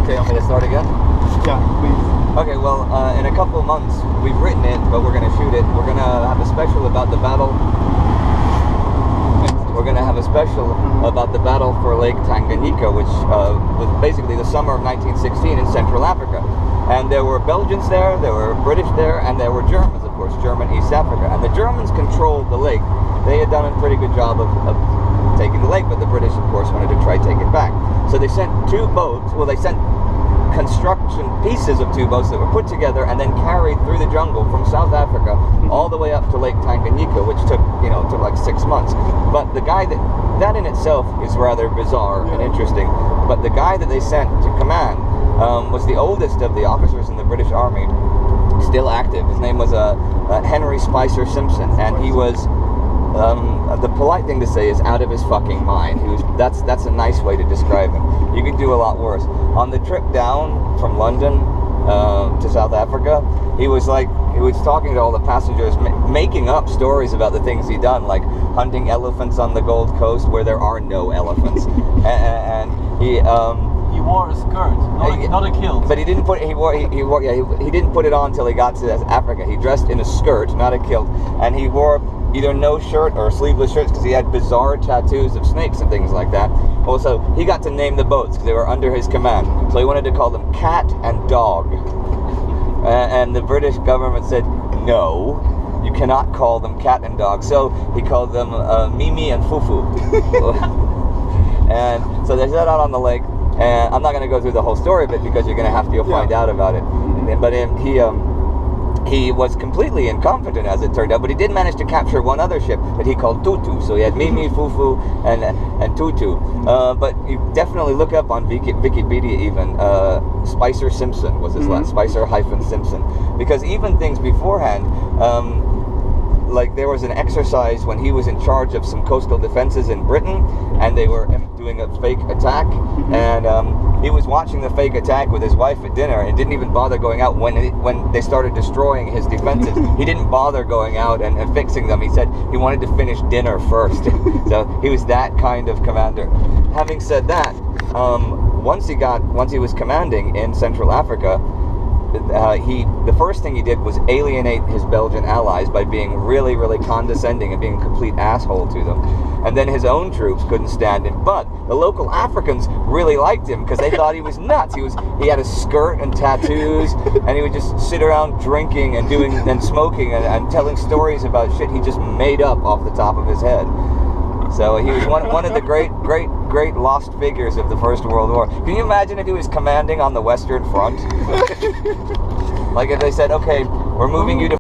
Okay, want me to start again? Yeah, please. Okay, well, in a couple of months, we've written it, but we're going to shoot it. We're going to have a special about the battle. We're going to have a special about the battle for Lake Tanganyika, which was basically the summer of 1916 in Central Africa. And there were Belgians there were British there, and there were Germans, of course, German East Africa. And the Germans controlled the lake. They had done a pretty good job of taking the lake, but the British, of course, wanted to try to take it back. So they sent two boats. Well, they sent construction pieces of two boats that were put together and then carried through the jungle from South Africa all the way up to Lake Tanganyika, which took like 6 months. But the guy that in itself is rather bizarre and interesting. But the guy that they sent to command was the oldest of the officers in the British Army, still active. His name was Henry Spicer Simpson, and he was the polite thing to say is out of his fucking mind. That's a nice way to describe him. You could do a lot worse. On the trip down from London to South Africa, he was talking to all the passengers, making up stories about the things he'd done, like hunting elephants on the Gold Coast where there are no elephants, and he wore a skirt, not a kilt. But he didn't put he didn't put it on until he got to Africa. He dressed in a skirt, not a kilt, and he wore either no shirt or sleeveless shirts because he had bizarre tattoos of snakes and things like that. Also, he got to name the boats because they were under his command. So he wanted to call them Cat and Dog. And the British government said, no, you cannot call them Cat and Dog. So he called them Mimi and Fufu. And so they set out on the lake. And I'm not going to go through the whole story of it because you're going to have to go find out about it. But he was completely incompetent, as it turned out, but he did manage to capture one other ship that he called Tutu. So he had Mimi, Fufu, and Tutu. But you definitely look up on Wikipedia even, Spicer Simpson was his last, Spicer-Simpson. Because even things beforehand, like there was an exercise when he was in charge of some coastal defenses in Britain, and they were doing a fake attack, and he was watching the fake attack with his wife at dinner and didn't even bother going out when they started destroying his defenses. He didn't bother going out and fixing them. He said he wanted to finish dinner first. So he was that kind of commander. Having said that, once he was commanding in Central Africa, the first thing he did was alienate his Belgian allies by being really, really condescending and being a complete asshole to them. And then his own troops couldn't stand him, but the local Africans really liked him because they thought he was nuts. He had a skirt and tattoos, and he would just sit around drinking and smoking and telling stories about shit he just made up off the top of his head. So he was one of the great lost figures of the First World War. Can you imagine if he was commanding on the Western Front? Like if they said, okay, we're moving you to